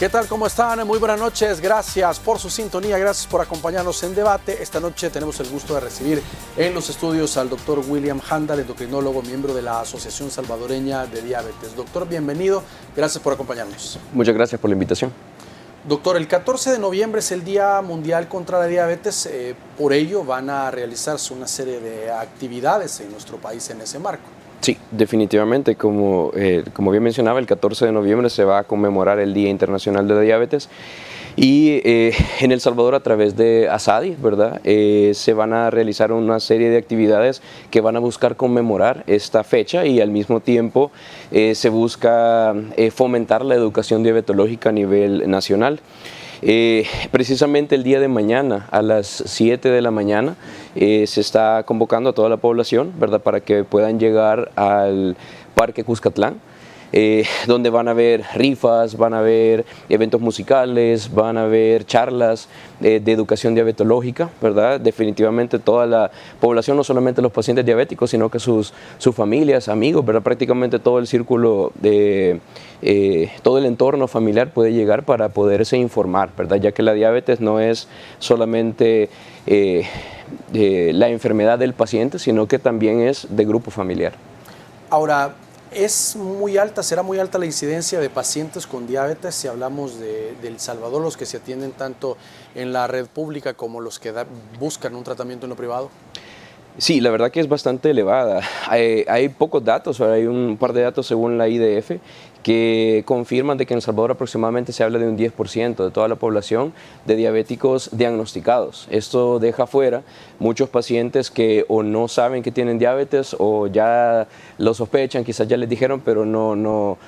¿Qué tal? ¿Cómo están? Muy buenas noches. Gracias por su sintonía, gracias por acompañarnos en debate. Esta noche tenemos el gusto de recibir en los estudios al doctor William Handal, endocrinólogo, miembro de la Asociación Salvadoreña de Diabetes. Doctor, bienvenido. Gracias por acompañarnos. Muchas gracias por la invitación. Doctor, el 14 de noviembre es el Día Mundial contra la Diabetes. Por ello van a realizarse una serie de actividades en nuestro país en ese marco. Sí, definitivamente, como bien mencionaba, el 14 de noviembre se va a conmemorar el Día Internacional de la Diabetes y en El Salvador a través de ASADI, ¿verdad? Se van a realizar una serie de actividades que van a buscar conmemorar esta fecha y al mismo tiempo se busca fomentar la educación diabetológica a nivel nacional. Precisamente el día de mañana a las 7 de la mañana se está convocando a toda la población, ¿verdad?, para que puedan llegar al Parque Cuscatlán, donde van a haber rifas, van a haber eventos musicales, van a haber charlas de educación diabetológica, ¿verdad? Definitivamente toda la población, no solamente los pacientes diabéticos, sino que sus familias, amigos, ¿verdad? Prácticamente todo el círculo todo el entorno familiar puede llegar para poderse informar, ¿verdad? Ya que la diabetes no es solamente la enfermedad del paciente, sino que también es de grupo familiar. Ahora, ¿es muy alta, será muy alta la incidencia de pacientes con diabetes si hablamos de El Salvador, los que se atienden tanto en la red pública como los que buscan un tratamiento en lo privado? Sí, la verdad que es bastante elevada. Hay pocos datos, hay un par de datos según la IDF que confirman de que en El Salvador aproximadamente se habla de un 10% de toda la población de diabéticos diagnosticados. Esto deja fuera muchos pacientes que o no saben que tienen diabetes o ya lo sospechan, quizás ya les dijeron, pero no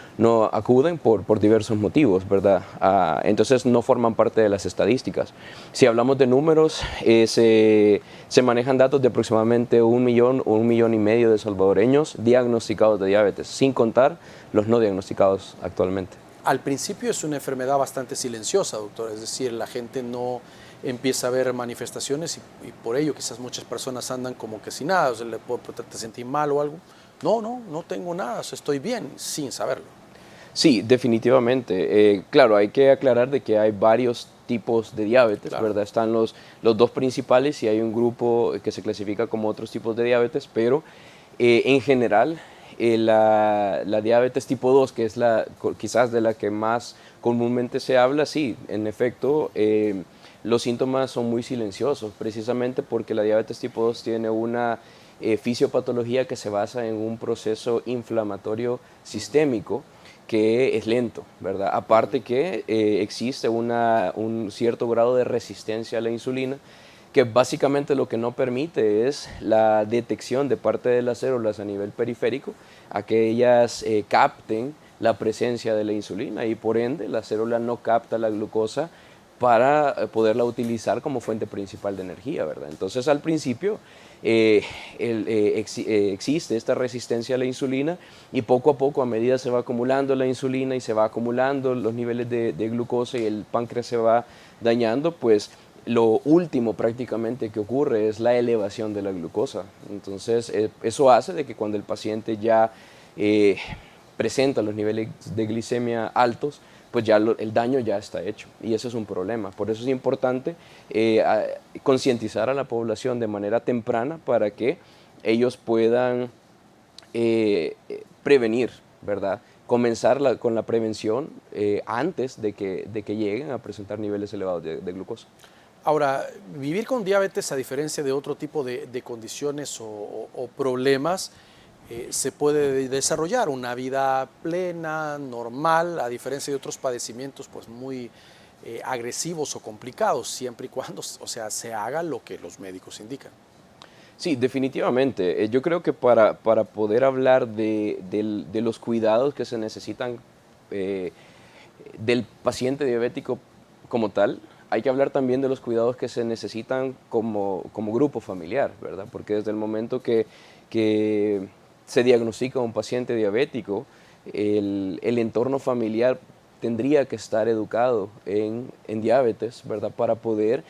acuden por diversos motivos, ¿verdad? Entonces no forman parte de las estadísticas. Si hablamos de números, se manejan datos de aproximadamente 1 millón o 1,5 millones de salvadoreños diagnosticados de diabetes, sin contar los no diagnosticados actualmente. Al principio es una enfermedad bastante silenciosa, doctor, es decir, la gente no empieza a ver manifestaciones y por ello quizás muchas personas andan como que sin nada, o sea, te sentí mal o algo. No tengo nada, o sea, estoy bien, sin saberlo. Sí, definitivamente. Claro, hay que aclarar de que hay varios tipos de diabetes, claro, ¿verdad? Están los dos principales y hay un grupo que se clasifica como otros tipos de diabetes, pero en general la diabetes tipo 2, que es quizás de la que más comúnmente se habla, sí, en efecto, los síntomas son muy silenciosos, precisamente porque la diabetes tipo 2 tiene una fisiopatología que se basa en un proceso inflamatorio sistémico que es lento, ¿verdad? Aparte que existe un cierto grado de resistencia a la insulina, que básicamente lo que no permite es la detección de parte de las células a nivel periférico, a que ellas capten la presencia de la insulina y por ende la célula no capta la glucosa para poderla utilizar como fuente principal de energía, ¿verdad? Entonces al principio existe esta resistencia a la insulina y poco a poco, a medida se va acumulando la insulina y se va acumulando los niveles de glucosa y el páncreas se va dañando, pues lo último prácticamente que ocurre es la elevación de la glucosa. Entonces eso hace de que cuando el paciente ya presenta los niveles de glicemia altos, pues ya el daño ya está hecho y eso es un problema. Por eso es importante concientizar a la población de manera temprana para que ellos puedan prevenir, ¿verdad? Comenzar con la prevención antes de que lleguen a presentar niveles elevados de glucosa. Ahora, vivir con diabetes, a diferencia de otro tipo de condiciones o problemas, se puede desarrollar una vida plena, normal, a diferencia de otros padecimientos pues muy agresivos o complicados, siempre y cuando, o sea, se haga lo que los médicos indican. Sí, definitivamente. Yo creo que para poder hablar de los cuidados que se necesitan del paciente diabético como tal, hay que hablar también de los cuidados que se necesitan como grupo familiar, ¿verdad? Porque desde el momento que se diagnostica un paciente diabético, el entorno familiar tendría que estar educado en diabetes, ¿verdad? Para poder,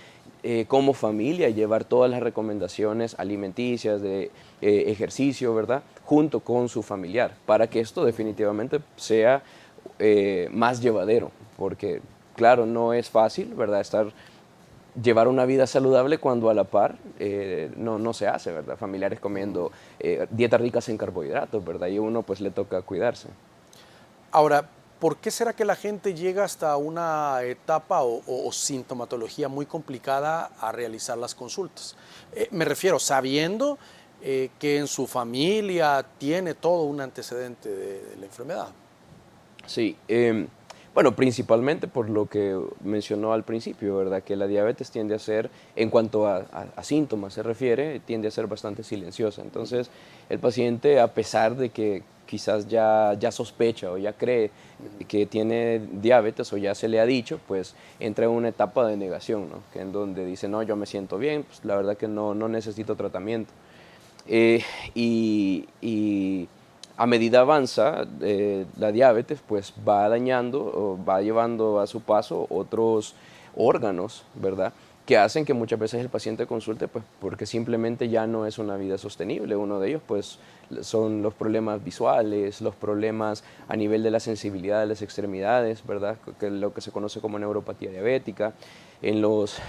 como familia, llevar todas las recomendaciones alimenticias, de ejercicio, ¿verdad? Junto con su familiar, para que esto definitivamente sea más llevadero, porque claro, no es fácil, ¿verdad? Llevar una vida saludable cuando a la par no se hace, ¿verdad? Familiares comiendo dietas ricas en carbohidratos, ¿verdad? Y a uno pues le toca cuidarse. Ahora, ¿por qué será que la gente llega hasta una etapa o sintomatología muy complicada a realizar las consultas? Me refiero, sabiendo que en su familia tiene todo un antecedente de la enfermedad. Sí, bueno, principalmente por lo que mencionó al principio, ¿verdad? Que la diabetes tiende a ser, en cuanto a síntomas se refiere, tiende a ser bastante silenciosa. Entonces, el paciente, a pesar de que quizás ya sospecha o ya cree que tiene diabetes o ya se le ha dicho, pues entra en una etapa de negación, ¿no? Que en donde dice, no, yo me siento bien, pues la verdad que no necesito tratamiento. Eh, y a medida avanza la diabetes, pues va dañando o va llevando a su paso otros órganos, ¿verdad? Que hacen que muchas veces el paciente consulte, pues porque simplemente ya no es una vida sostenible. Uno de ellos, pues, son los problemas visuales, los problemas a nivel de la sensibilidad de las extremidades, ¿verdad? Que lo que se conoce como neuropatía diabética. En los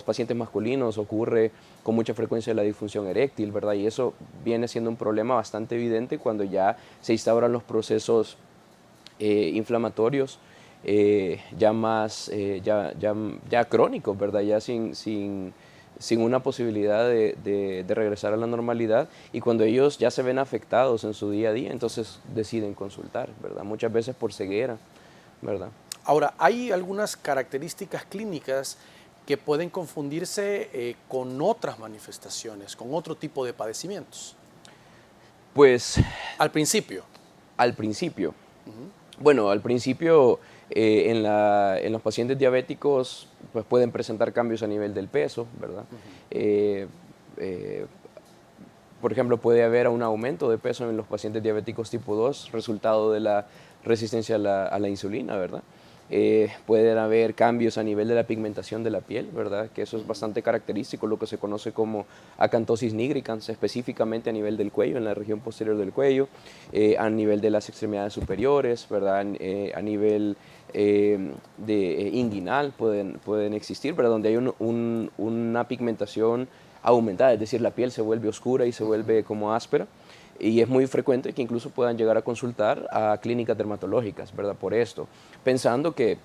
pacientes masculinos ocurre con mucha frecuencia la disfunción eréctil, ¿verdad? Y eso viene siendo un problema bastante evidente cuando ya se instauran los procesos inflamatorios ya más, ya crónicos, ¿verdad? Ya sin una posibilidad de regresar a la normalidad, y cuando ellos ya se ven afectados en su día a día, entonces deciden consultar, ¿verdad? Muchas veces por ceguera, ¿verdad? Ahora, hay algunas características clínicas que pueden confundirse con otras manifestaciones, con otro tipo de padecimientos. Pues Al principio. al principio, bueno, al principio en los pacientes diabéticos pues pueden presentar cambios a nivel del peso, ¿verdad? Eh, eh, por ejemplo, puede haber un aumento de peso en los pacientes diabéticos tipo 2, resultado de la resistencia a la insulina, ¿verdad? Pueden haber cambios a nivel de la pigmentación de la piel, ¿verdad? Que eso es bastante característico, lo que se conoce como acantosis nigricans, específicamente a nivel del cuello, en la región posterior del cuello, a nivel de las extremidades superiores, ¿verdad? A nivel inguinal pueden existir, ¿verdad? Donde hay una pigmentación aumentada, es decir, la piel se vuelve oscura y se vuelve como áspera, y es muy frecuente que incluso puedan llegar a consultar a clínicas dermatológicas, ¿verdad? Por esto, pensando que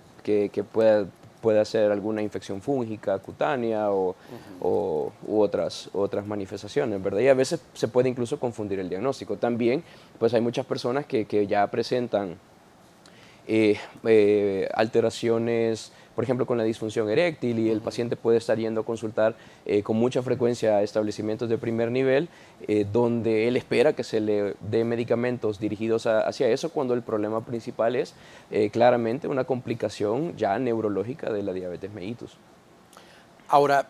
pueda ser alguna infección fúngica, cutánea u otras manifestaciones, ¿verdad? Y a veces se puede incluso confundir el diagnóstico. También, pues hay muchas personas que ya presentan alteraciones, por ejemplo, con la disfunción eréctil, y el paciente puede estar yendo a consultar con mucha frecuencia a establecimientos de primer nivel, donde él espera que se le dé medicamentos dirigidos hacia eso, cuando el problema principal es claramente una complicación ya neurológica de la diabetes mellitus. Ahora,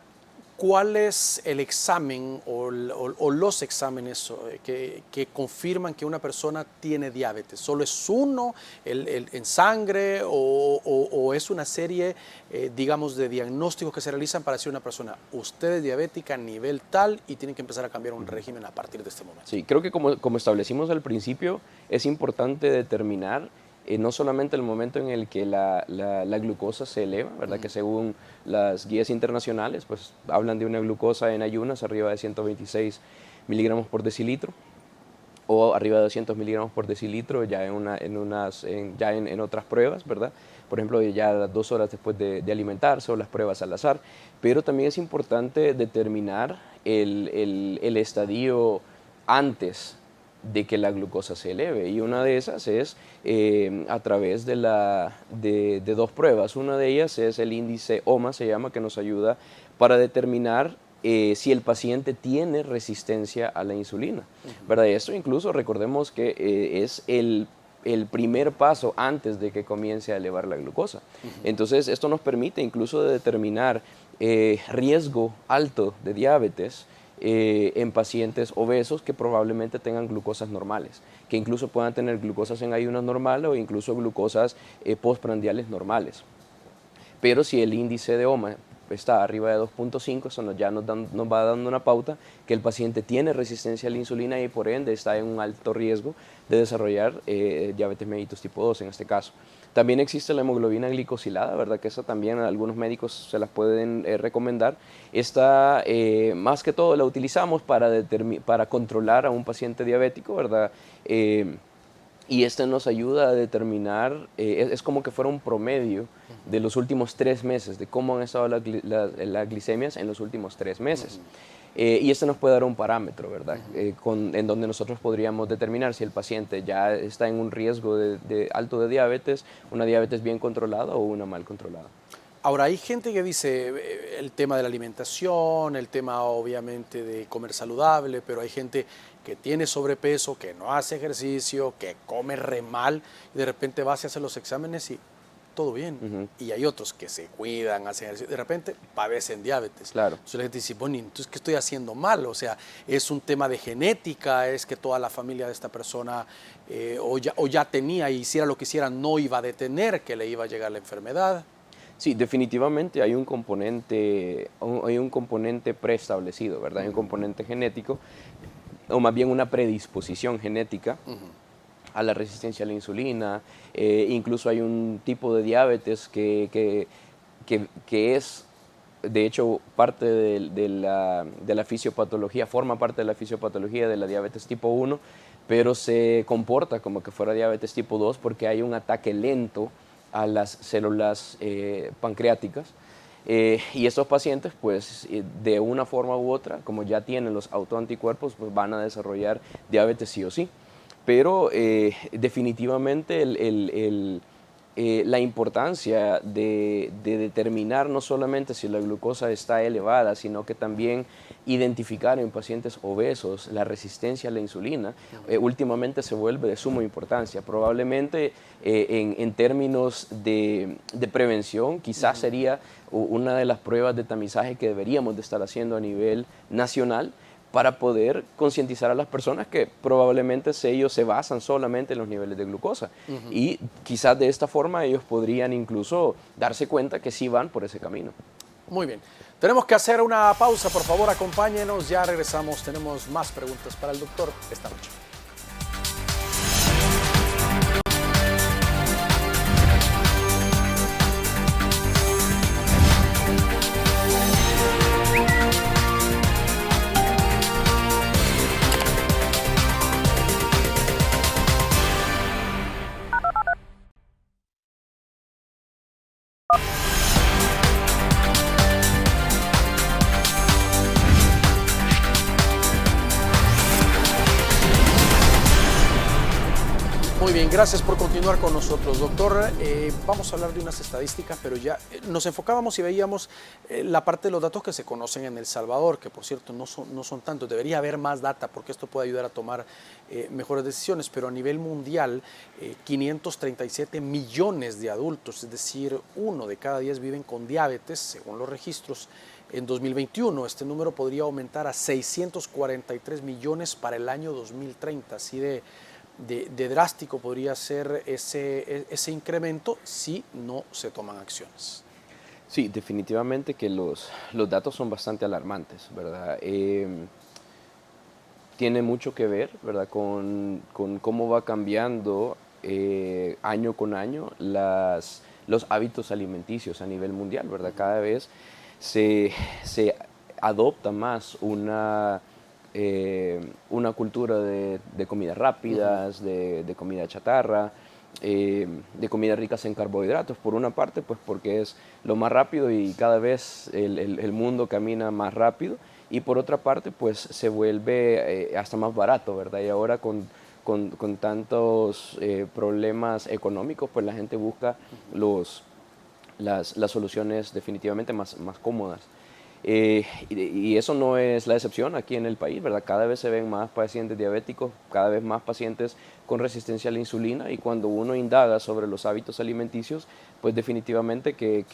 ¿cuál es el examen o los exámenes que confirman que una persona tiene diabetes? ¿Solo es uno en sangre o es una serie, digamos, de diagnósticos que se realizan para decir a una persona, usted es diabética a nivel tal y tiene que empezar a cambiar un régimen a partir de este momento? Sí, creo que como establecimos al principio, es importante determinar no solamente el momento en el que la glucosa se eleva, ¿verdad? Que según las guías internacionales, pues hablan de una glucosa en ayunas arriba de 126 miligramos por decilitro, o arriba de 200 miligramos por decilitro ya en otras pruebas, ¿verdad? Por ejemplo, ya 2 horas después de alimentarse, o las pruebas al azar. Pero también es importante determinar el estadio antes de que la glucosa se eleve, y una de esas es a través de dos pruebas. Una de ellas es el índice OMA, se llama, que nos ayuda para determinar si el paciente tiene resistencia a la insulina, ¿verdad? Esto incluso recordemos que es el primer paso antes de que comience a elevar la glucosa. Entonces, esto nos permite incluso de determinar riesgo alto de diabetes en pacientes obesos que probablemente tengan glucosas normales, que incluso puedan tener glucosas en ayunas normales o incluso glucosas postprandiales normales. Pero si el índice de OMA está arriba de 2.5, eso nos va dando una pauta que el paciente tiene resistencia a la insulina y por ende está en un alto riesgo de desarrollar diabetes mellitus tipo 2 en este caso. También existe la hemoglobina glicosilada, ¿verdad? Que esa también algunos médicos se las pueden recomendar. Esta, más que todo, la utilizamos para controlar a un paciente diabético, ¿verdad? Y este nos ayuda a determinar, es como que fuera un promedio de los últimos 3 meses, de cómo han estado las glicemias en los últimos 3 meses. Y este nos puede dar un parámetro, ¿verdad? En donde nosotros podríamos determinar si el paciente ya está en un riesgo alto de diabetes, una diabetes bien controlada o una mal controlada. Ahora, hay gente que dice el tema de la alimentación, el tema obviamente de comer saludable, pero hay gente que tiene sobrepeso, que no hace ejercicio, que come re mal, y de repente va a hacer los exámenes y todo bien. Y hay otros que se cuidan, hacen ejercicio, de repente padecen diabetes. Claro. Entonces la gente dice, bueno, entonces, ¿qué estoy haciendo mal? O sea, ¿es un tema de genética? ¿Es que toda la familia de esta persona o ya tenía y hiciera lo que hiciera no iba a detener que le iba a llegar la enfermedad? Sí, definitivamente hay un componente preestablecido, ¿verdad? Hay un componente genético, o más bien una predisposición genética a la resistencia a la insulina. Incluso hay un tipo de diabetes que es, de hecho, parte de la fisiopatología, forma parte de la fisiopatología de la diabetes tipo 1, pero se comporta como que fuera diabetes tipo 2 porque hay un ataque lento a las células pancreáticas. Y estos pacientes, pues, de una forma u otra, como ya tienen los autoanticuerpos, pues van a desarrollar diabetes sí o sí. Pero definitivamente la importancia de determinar no solamente si la glucosa está elevada, sino que también identificar en pacientes obesos la resistencia a la insulina, últimamente se vuelve de suma importancia. Probablemente en términos de prevención, quizás sería una de las pruebas de tamizaje que deberíamos de estar haciendo a nivel nacional, para poder concientizar a las personas que probablemente ellos se basan solamente en los niveles de glucosa. Y quizás de esta forma ellos podrían incluso darse cuenta que sí van por ese camino. Muy bien. Tenemos que hacer una pausa, por favor, acompáñenos, ya regresamos, tenemos más preguntas para el doctor esta noche. Muy bien, gracias por continuar con nosotros, doctor. Vamos a hablar de unas estadísticas, pero ya nos enfocábamos y veíamos la parte de los datos que se conocen en El Salvador, que por cierto no son tantos, debería haber más data porque esto puede ayudar a tomar mejores decisiones, pero a nivel mundial 537 millones de adultos, es decir, 1 de cada 10 viven con diabetes, según los registros. En 2021 este número podría aumentar a 643 millones para el año 2030, así de drástico podría ser ese incremento si no se toman acciones. Sí, definitivamente que los datos son bastante alarmantes, ¿verdad? Tiene mucho que ver, ¿verdad?, con cómo va cambiando año con año los hábitos alimenticios a nivel mundial, ¿verdad? Cada vez se adopta más una cultura de comidas rápidas, de comida chatarra, de comidas ricas en carbohidratos, por una parte, pues porque es lo más rápido y cada vez el mundo camina más rápido, y por otra parte, pues se vuelve hasta más barato, ¿verdad? Y ahora con tantos problemas económicos, pues la gente busca las soluciones definitivamente más cómodas. Y eso no es la excepción aquí en el país, ¿verdad? Cada vez se ven más pacientes diabéticos, cada vez más pacientes con resistencia a la insulina, y cuando uno indaga sobre los hábitos alimenticios, pues definitivamente que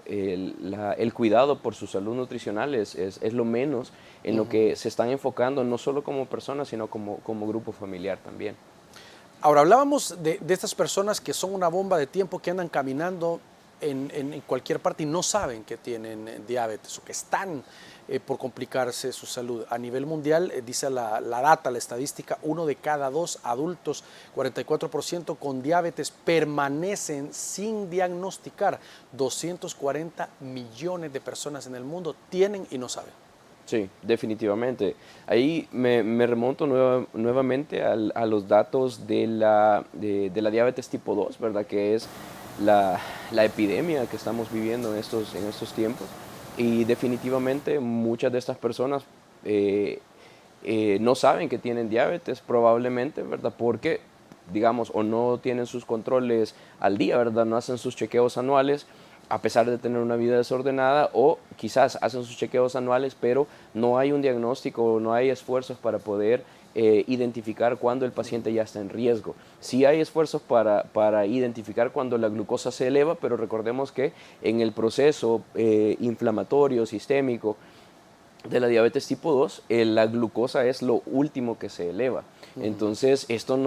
el cuidado por su salud nutricional es lo menos en lo que se están enfocando, no solo como personas, sino como grupo familiar también. Ahora, hablábamos de estas personas que son una bomba de tiempo, que andan caminando en cualquier parte y no saben que tienen diabetes o que están por complicarse su salud. A nivel mundial, dice la data, la estadística, 1 de cada 2 adultos, 44% con diabetes, permanecen sin diagnosticar. 240 millones de personas en el mundo tienen y no saben. Sí, definitivamente. Ahí me remonto nuevamente a los datos de de la diabetes tipo 2, ¿verdad? Que es la epidemia que estamos viviendo en estos tiempos. Y definitivamente muchas de estas personas no saben que tienen diabetes, probablemente, ¿verdad? Porque, digamos, o no tienen sus controles al día, ¿verdad? No hacen sus chequeos anuales a pesar de tener una vida desordenada, o quizás hacen sus chequeos anuales, pero no hay un diagnóstico, no hay esfuerzos para poder identificar cuando el paciente ya está en riesgo. Sí hay esfuerzos para identificar cuando la glucosa se eleva, pero recordemos que en el proceso inflamatorio, sistémico, de la diabetes tipo 2, la glucosa es lo último que se eleva. Entonces, esto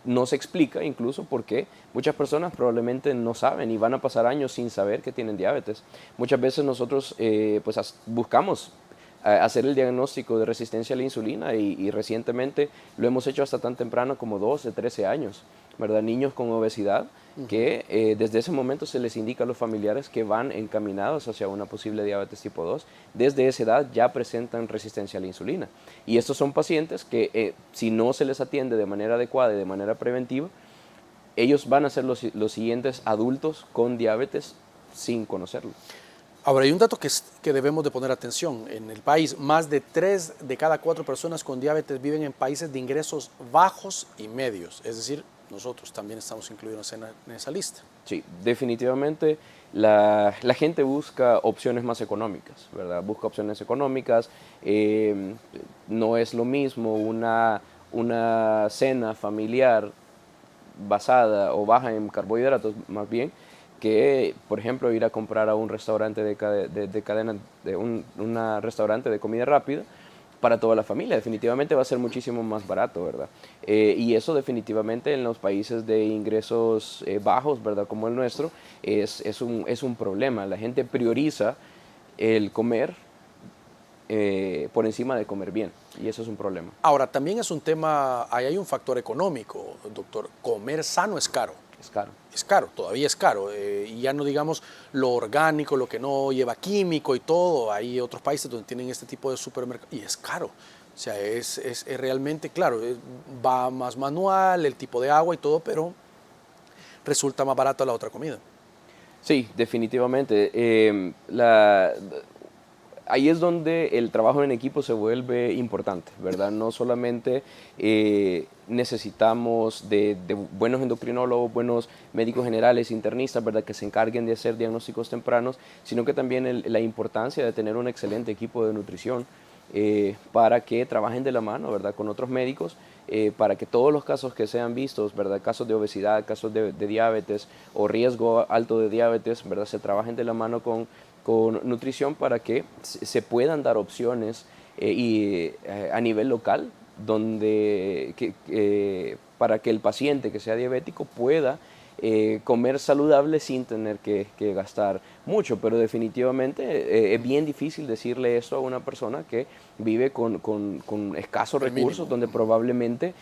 no se explica incluso porque muchas personas probablemente no saben y van a pasar años sin saber que tienen diabetes. Muchas veces nosotros pues buscamos hacer el diagnóstico de resistencia a la insulina y recientemente lo hemos hecho hasta tan temprano como 12, 13 años, ¿verdad? Niños con obesidad que desde ese momento se les indica a los familiares que van encaminados hacia una posible diabetes tipo 2. Desde esa edad ya presentan resistencia a la insulina. Y estos son pacientes que si no se les atiende de manera adecuada y de manera preventiva, ellos van a ser los siguientes adultos con diabetes sin conocerlo. Ahora, hay un dato que debemos de poner atención. En el país, más de 3 de cada 4 personas con diabetes viven en países de ingresos bajos y medios. Es decir, nosotros también estamos incluidos en esa lista. Sí, definitivamente la gente busca opciones más económicas, ¿verdad? Busca opciones económicas. No es lo mismo una cena familiar basada o baja en carbohidratos, más bien, que, por ejemplo, ir a comprar a un restaurante de cadena, una restaurante de comida rápida para toda la familia. Definitivamente va a ser muchísimo más barato, ¿verdad? Y eso definitivamente en los países de ingresos bajos, ¿verdad? Como el nuestro, es un problema. La gente prioriza el comer por encima de comer bien, y eso es un problema. Ahora, también es un tema, ahí hay un factor económico, doctor. Comer sano es caro. Es caro. Es caro, todavía es caro. Y ya no digamos lo orgánico, lo que no lleva químico y todo. Hay otros países donde tienen este tipo de supermercados y es caro. O sea, es realmente, claro, va más manual, el tipo de agua y todo, pero resulta más barato la otra comida. Sí, definitivamente. Ahí es donde el trabajo en equipo se vuelve importante, ¿verdad? No solamente necesitamos de buenos endocrinólogos, buenos médicos generales, internistas, ¿verdad? Que se encarguen de hacer diagnósticos tempranos, sino que también la importancia de tener un excelente equipo de nutrición para que trabajen de la mano, ¿verdad? Con otros médicos, para que todos los casos que sean vistos, ¿verdad? Casos de obesidad, casos de diabetes o riesgo alto de diabetes, ¿verdad? Se trabajen de la mano con nutrición para que se puedan dar opciones a nivel local para que el paciente que sea diabético pueda comer saludable sin tener que gastar mucho, pero definitivamente es bien difícil decirle eso a una persona que vive con escasos recursos, donde probablemente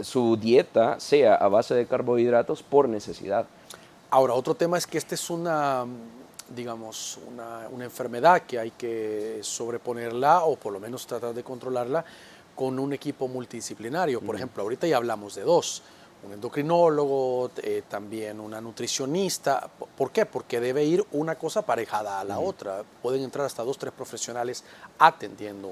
su dieta sea a base de carbohidratos por necesidad. Ahora, otro tema es que esta es digamos, una enfermedad que hay que sobreponerla o por lo menos tratar de controlarla con un equipo multidisciplinario. Por ejemplo, ahorita ya hablamos de 2, un endocrinólogo, también una nutricionista. ¿Por qué? Porque debe ir una cosa aparejada a la otra. Pueden entrar hasta 2, 3 profesionales atendiendo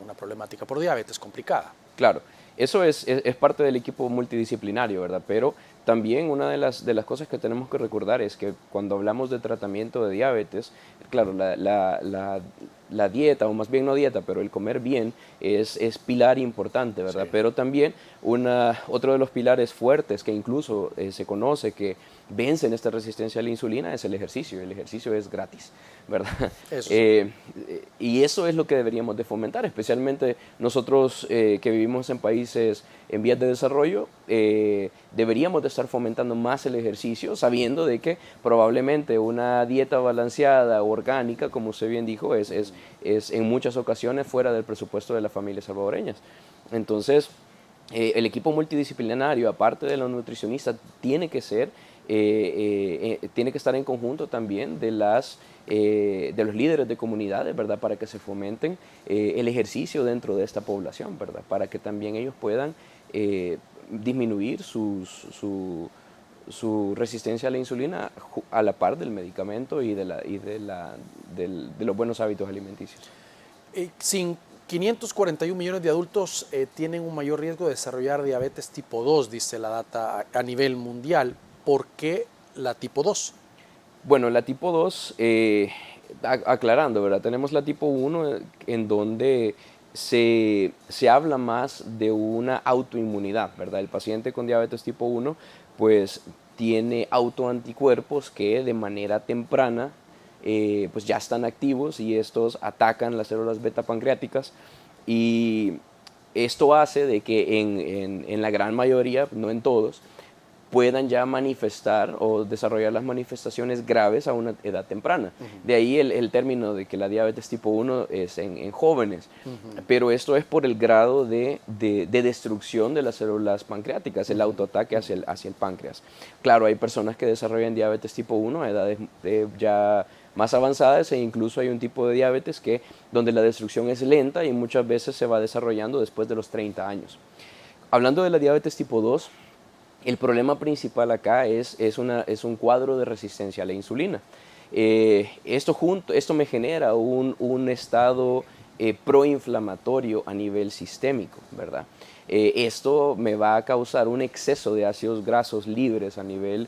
una problemática por diabetes complicada. Claro, eso es parte del equipo multidisciplinario, ¿verdad? Pero también una de las cosas que tenemos que recordar es que cuando hablamos de tratamiento de diabetes, claro, la dieta, o más bien no dieta, pero el comer bien es pilar importante, ¿verdad? Sí. Pero también otro de los pilares fuertes que incluso se conoce que vencen esta resistencia a la insulina es el ejercicio. El ejercicio es gratis, ¿verdad? Eso sí. Y eso es lo que deberíamos de fomentar, especialmente nosotros que vivimos en países en vías de desarrollo, deberíamos de estar fomentando más el ejercicio, sabiendo de que probablemente una dieta balanceada, orgánica, como usted bien dijo, es en muchas ocasiones fuera del presupuesto de las familias salvadoreñas. Entonces, el equipo multidisciplinario, aparte de los nutricionistas, tiene que estar en conjunto también de los líderes de comunidades, ¿verdad? Para que se fomenten el ejercicio dentro de esta población, ¿verdad? Para que también ellos puedan disminuir su resistencia a la insulina a la par del medicamento y de los buenos hábitos alimenticios. Sin 541 millones de adultos tienen un mayor riesgo de desarrollar diabetes tipo 2, dice la data a nivel mundial. ¿Por qué la tipo 2? Bueno, la tipo 2, aclarando, ¿verdad? Tenemos la tipo 1 en donde se habla más de una autoinmunidad, ¿verdad? El paciente con diabetes tipo 1 pues tiene autoanticuerpos que de manera temprana pues ya están activos y estos atacan las células beta pancreáticas, y esto hace de que en la gran mayoría, no en todos, puedan ya manifestar o desarrollar las manifestaciones graves a una edad temprana. De ahí el término de que la diabetes tipo 1 es en jóvenes, pero esto es por el grado de destrucción de las células pancreáticas, el autoataque hacia el páncreas. Claro, hay personas que desarrollan diabetes tipo 1 a edades ya más avanzadas, e incluso hay un tipo de diabetes donde la destrucción es lenta y muchas veces se va desarrollando después de los 30 años. Hablando de la diabetes tipo 2, el problema principal acá es un cuadro de resistencia a la insulina. Esto me genera un estado proinflamatorio a nivel sistémico, ¿verdad? Esto me va a causar un exceso de ácidos grasos libres a nivel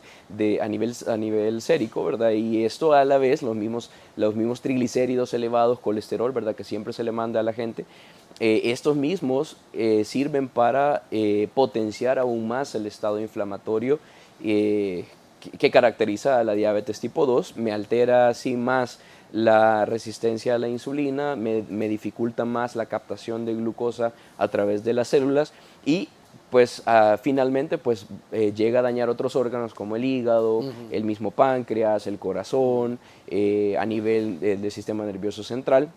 sérico, ¿verdad? Y esto a la vez, los mismos triglicéridos elevados, colesterol, ¿verdad? Que siempre se le manda a la gente. Estos mismos sirven para potenciar aún más el estado inflamatorio que caracteriza a la diabetes tipo 2, me altera así más la resistencia a la insulina, me dificulta más la captación de glucosa a través de las células, y pues finalmente pues llega a dañar otros órganos como el hígado, el mismo páncreas, el corazón, a nivel del sistema nervioso central.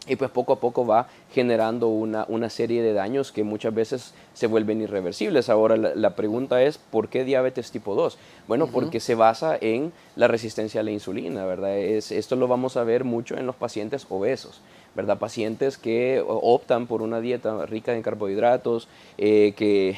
Y pues poco a poco va generando una serie de daños que muchas veces se vuelven irreversibles. Ahora la pregunta es, ¿por qué diabetes tipo 2? Bueno, porque se basa en la resistencia a la insulina, ¿verdad? Esto lo vamos a ver mucho en los pacientes obesos, ¿verdad? Pacientes que optan por una dieta rica en carbohidratos, que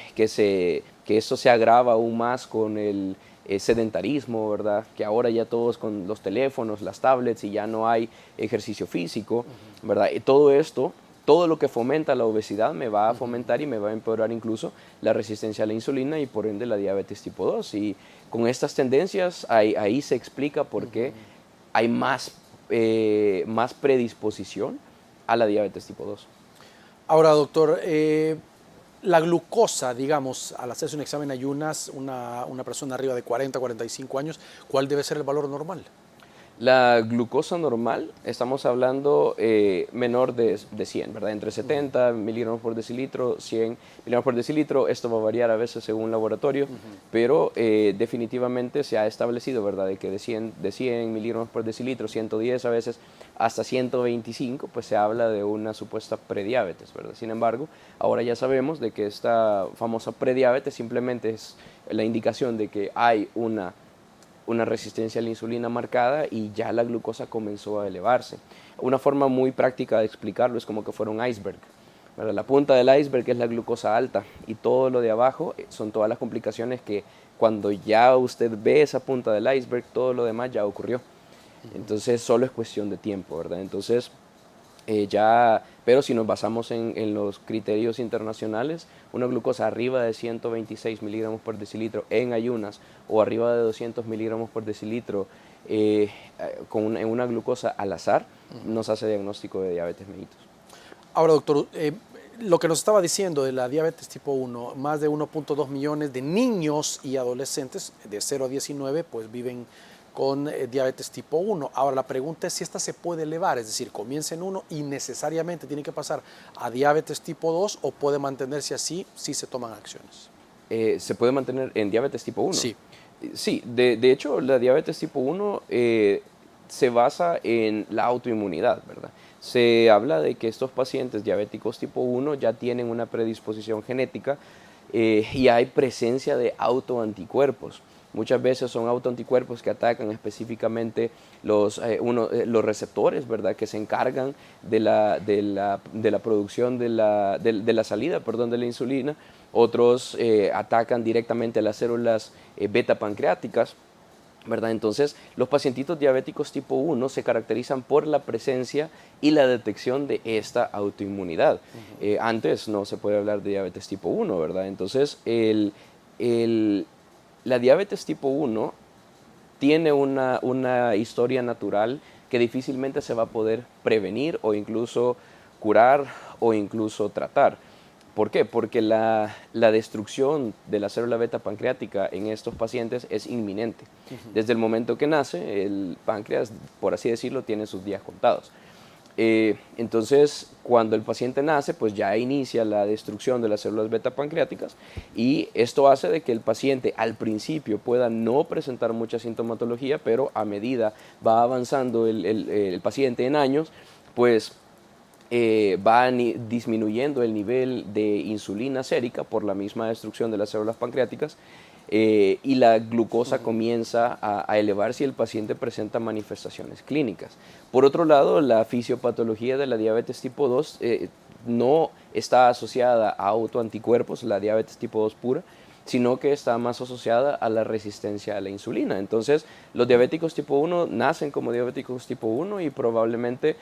esto se agrava aún más con el sedentarismo, ¿verdad? Que ahora ya todos con los teléfonos, las tablets, y ya no hay ejercicio físico, ¿verdad? Y todo esto, todo lo que fomenta la obesidad me va a fomentar y me va a empeorar incluso la resistencia a la insulina y por ende la diabetes tipo 2. Y con estas tendencias ahí se explica por qué hay más predisposición a la diabetes tipo 2. Ahora, doctor, la glucosa, digamos, al hacerse un examen ayunas, una persona arriba de 40, 45 años, ¿cuál debe ser el valor normal? La glucosa normal, estamos hablando menor de 100, ¿verdad? Entre 70 miligramos por decilitro, 100 miligramos por decilitro. Esto va a variar a veces según laboratorio, pero definitivamente se ha establecido, ¿verdad? De que de 100 miligramos por decilitro, 110 a veces, hasta 125, pues se habla de una supuesta prediabetes, ¿verdad? Sin embargo, ahora ya sabemos de que esta famosa prediabetes simplemente es la indicación de que hay una resistencia a la insulina marcada y ya la glucosa comenzó a elevarse. Una forma muy práctica de explicarlo es como que fuera un iceberg, ¿verdad? La punta del iceberg es la glucosa alta y todo lo de abajo son todas las complicaciones que cuando ya usted ve esa punta del iceberg, todo lo demás ya ocurrió. Entonces solo es cuestión de tiempo, ¿verdad? Entonces pero si nos basamos en los criterios internacionales, una glucosa arriba de 126 miligramos por decilitro en ayunas o arriba de 200 miligramos por decilitro en una glucosa al azar, nos hace diagnóstico de diabetes mellitus. Ahora, doctor, lo que nos estaba diciendo de la diabetes tipo 1, más de 1.2 millones de niños y adolescentes de 0 a 19 pues viven con diabetes tipo 1. Ahora la pregunta es si esta se puede elevar, es decir, comienza en 1 y necesariamente tiene que pasar a diabetes tipo 2 o puede mantenerse así si se toman acciones. se puede mantener en diabetes tipo 1. Sí. Sí, de hecho, la diabetes tipo 1 se basa en la autoinmunidad, ¿verdad? Se habla de que estos pacientes diabéticos tipo 1 ya tienen una predisposición genética y hay presencia de autoanticuerpos. Muchas veces son autoanticuerpos que atacan específicamente los receptores, ¿verdad? Que se encargan de la producción de la salida, perdón, de la insulina. Otros atacan directamente a las células beta pancreáticas, ¿verdad? Entonces, los pacientitos diabéticos tipo 1 se caracterizan por la presencia y la detección de esta autoinmunidad. Antes no se puede hablar de diabetes tipo 1, ¿verdad? Entonces, la diabetes tipo 1 tiene una historia natural que difícilmente se va a poder prevenir o incluso curar o incluso tratar. ¿Por qué? Porque la destrucción de la célula beta pancreática en estos pacientes es inminente. Desde el momento que nace, el páncreas, por así decirlo, tiene sus días contados. Entonces, cuando el paciente nace, pues ya inicia la destrucción de las células beta pancreáticas y esto hace de que el paciente al principio pueda no presentar mucha sintomatología, pero a medida va avanzando el paciente en años, pues va disminuyendo el nivel de insulina sérica por la misma destrucción de las células pancreáticas y la glucosa comienza a elevarse y el paciente presenta manifestaciones clínicas. Por otro lado, la fisiopatología de la diabetes tipo 2 no está asociada a autoanticuerpos, la diabetes tipo 2 pura, sino que está más asociada a la resistencia a la insulina. Entonces, los diabéticos tipo 1 nacen como diabéticos tipo 1 y probablemente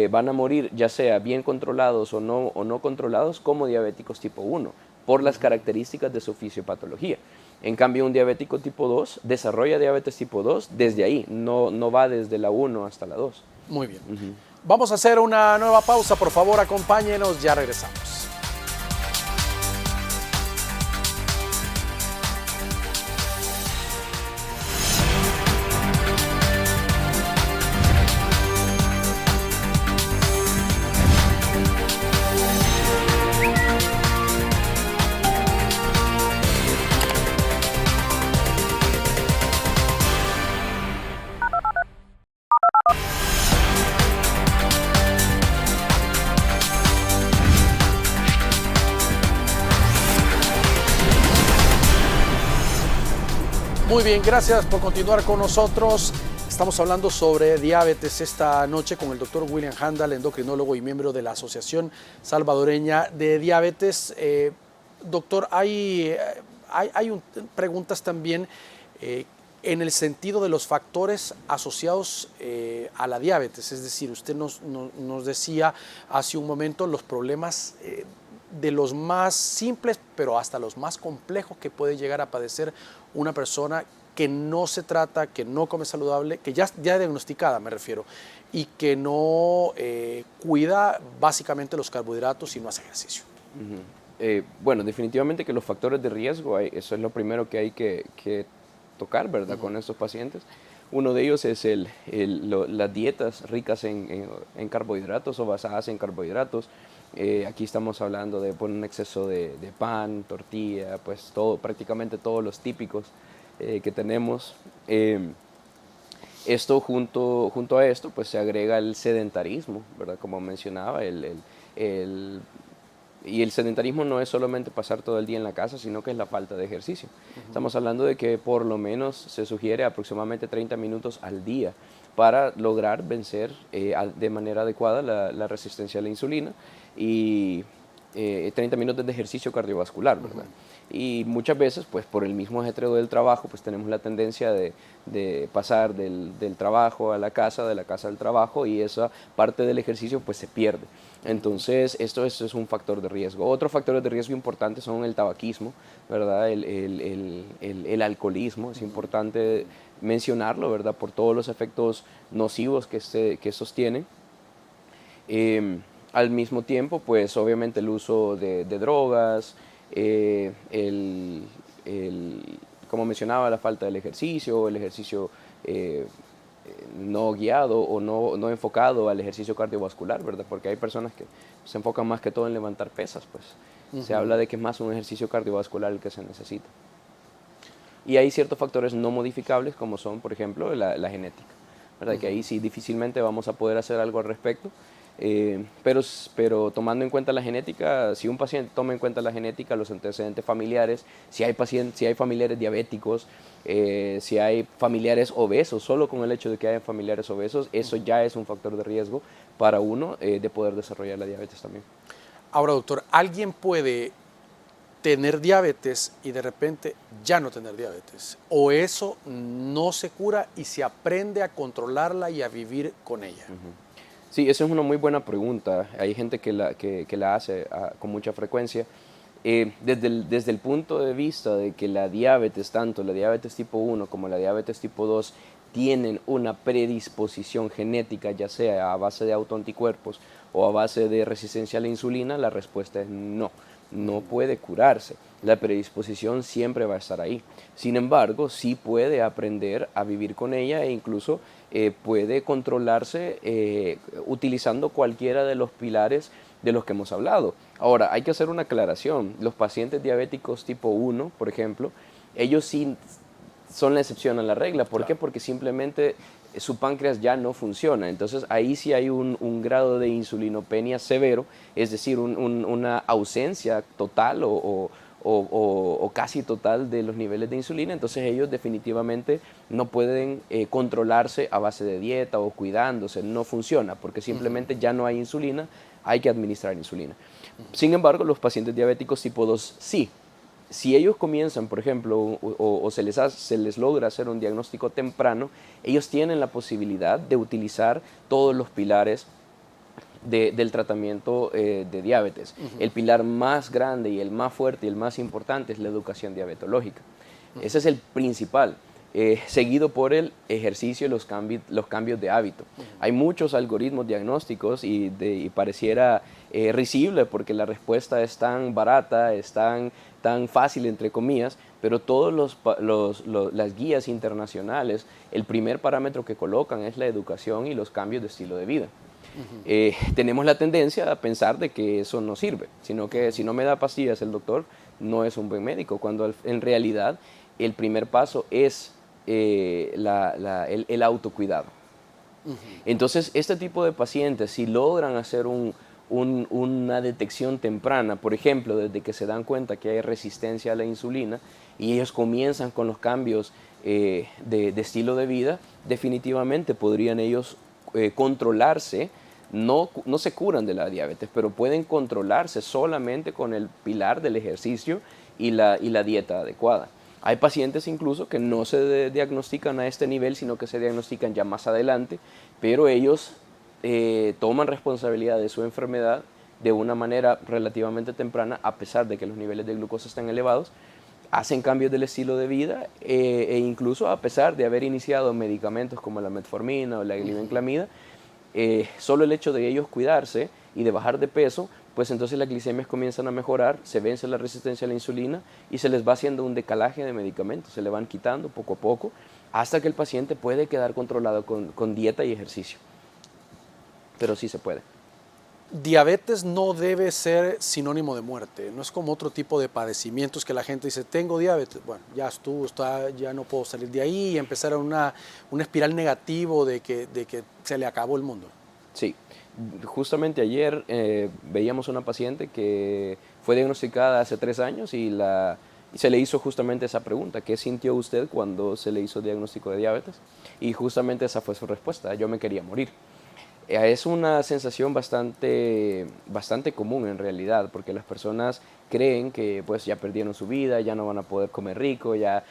van a morir ya sea bien controlados o no controlados como diabéticos tipo 1 por las características de su fisiopatología. En cambio, un diabético tipo 2 desarrolla diabetes tipo 2 desde ahí, no va desde la 1 hasta la 2. Muy bien. Vamos a hacer una nueva pausa, por favor, acompáñenos, ya regresamos. Muy bien, gracias por continuar con nosotros. Estamos hablando sobre diabetes esta noche con el doctor William Handal, endocrinólogo y miembro de la Asociación Salvadoreña de Diabetes. Doctor, hay preguntas también en el sentido de los factores asociados a la diabetes. Es decir, usted nos decía hace un momento los problemas de los más simples, pero hasta los más complejos que puede llegar a padecer una persona que no se trata, que no come saludable, que ya diagnosticada me refiero, y que no cuida básicamente los carbohidratos y no hace ejercicio. Bueno, definitivamente que los factores de riesgo, eso es lo primero que hay que tocar, ¿verdad? Con estos pacientes. Uno de ellos es las dietas ricas en carbohidratos o basadas en carbohidratos. Aquí estamos hablando de un exceso de pan, tortilla, pues prácticamente todos los típicos que tenemos. Esto junto a esto, pues se agrega el sedentarismo, ¿verdad? Como mencionaba, y el sedentarismo no es solamente pasar todo el día en la casa, sino que es la falta de ejercicio. Estamos hablando de que por lo menos se sugiere aproximadamente 30 minutos al día para lograr vencer de manera adecuada la resistencia a la insulina y 30 minutos de ejercicio cardiovascular, ¿verdad? Y muchas veces, pues por el mismo ajetreo del trabajo, pues tenemos la tendencia de pasar del trabajo a la casa, de la casa al trabajo, y esa parte del ejercicio pues se pierde. Entonces, esto es un factor de riesgo. Otros factores de riesgo importantes son el tabaquismo, ¿verdad? El alcoholismo, es importante mencionarlo, ¿verdad? Por todos los efectos nocivos que estos tienen. Al mismo tiempo, pues obviamente el uso de drogas, como mencionaba, la falta del ejercicio, el ejercicio no guiado o no enfocado al ejercicio cardiovascular, ¿verdad? Porque hay personas que se enfocan más que todo en levantar pesas, pues. Se habla de que es más un ejercicio cardiovascular el que se necesita. Y hay ciertos factores no modificables como son, por ejemplo, la genética, ¿verdad? Que ahí sí difícilmente vamos a poder hacer algo al respecto. Pero tomando en cuenta la genética, si un paciente toma en cuenta la genética, los antecedentes familiares, si hay familiares diabéticos, si hay familiares obesos, solo con el hecho de que haya familiares obesos, eso ya es un factor de riesgo para uno de poder desarrollar la diabetes también. Ahora, doctor, ¿alguien puede tener diabetes y de repente ya no tener diabetes? ¿O eso no se cura y se aprende a controlarla y a vivir con ella? Sí, esa es una muy buena pregunta. Hay gente que la hace con mucha frecuencia. Desde el punto de vista de que la diabetes, tanto la diabetes tipo 1 como la diabetes tipo 2, tienen una predisposición genética, ya sea a base de autoanticuerpos o a base de resistencia a la insulina, la respuesta es no. No puede curarse. La predisposición siempre va a estar ahí. Sin embargo, sí puede aprender a vivir con ella e incluso puede controlarse utilizando cualquiera de los pilares de los que hemos hablado. Ahora, hay que hacer una aclaración. Los pacientes diabéticos tipo 1, por ejemplo, ellos sí son la excepción a la regla. ¿Por qué? Porque simplemente su páncreas ya no funciona. Entonces ahí sí hay un grado de insulinopenia severo, es decir, una ausencia total o casi total de los niveles de insulina. Entonces ellos definitivamente no pueden controlarse a base de dieta o cuidándose. No funciona porque simplemente ya no hay insulina, hay que administrar insulina. Sin embargo, los pacientes diabéticos tipo 2 sí. Si ellos comienzan, por ejemplo, o se les logra hacer un diagnóstico temprano, ellos tienen la posibilidad de utilizar todos los pilares del tratamiento de diabetes. El pilar más grande y el más fuerte y el más importante es la educación diabetológica. Ese es el principal. Seguido por el ejercicio y los cambios de hábito. Hay muchos algoritmos diagnósticos y pareciera risible porque la respuesta es tan barata, es tan fácil, entre comillas, pero todas las guías internacionales, el primer parámetro que colocan es la educación y los cambios de estilo de vida. Tenemos la tendencia a pensar de que eso no sirve, sino que si no me da pastillas el doctor, no es un buen médico, cuando en realidad el primer paso es el autocuidado. Entonces, este tipo de pacientes, si logran hacer una detección temprana, por ejemplo, desde que se dan cuenta que hay resistencia a la insulina y ellos comienzan con los cambios de estilo de vida, definitivamente podrían ellos controlarse. No se curan de la diabetes, pero pueden controlarse solamente con el pilar del ejercicio y la dieta adecuada. Hay pacientes incluso que no se diagnostican a este nivel, sino que se diagnostican ya más adelante, pero ellos toman responsabilidad de su enfermedad de una manera relativamente temprana, a pesar de que los niveles de glucosa están elevados, hacen cambios del estilo de vida e incluso a pesar de haber iniciado medicamentos como la metformina o la glibenclamida, solo el hecho de ellos cuidarse y de bajar de peso, pues entonces las glicemias comienzan a mejorar, se vence la resistencia a la insulina y se les va haciendo un decalaje de medicamentos, se le van quitando poco a poco, hasta que el paciente puede quedar controlado con dieta y ejercicio. Pero sí se puede. Diabetes no debe ser sinónimo de muerte, no es como otro tipo de padecimientos que la gente dice, tengo diabetes, bueno, ya estuvo, ya no puedo salir de ahí y empezar a una espiral negativo de que se le acabó el mundo. Sí, justamente ayer veíamos una paciente que fue diagnosticada hace 3 años y se le hizo justamente esa pregunta, ¿qué sintió usted cuando se le hizo diagnóstico de diabetes? Y justamente esa fue su respuesta, yo me quería morir. Es una sensación bastante común en realidad, porque las personas creen que pues ya perdieron su vida, ya no van a poder comer rico, ya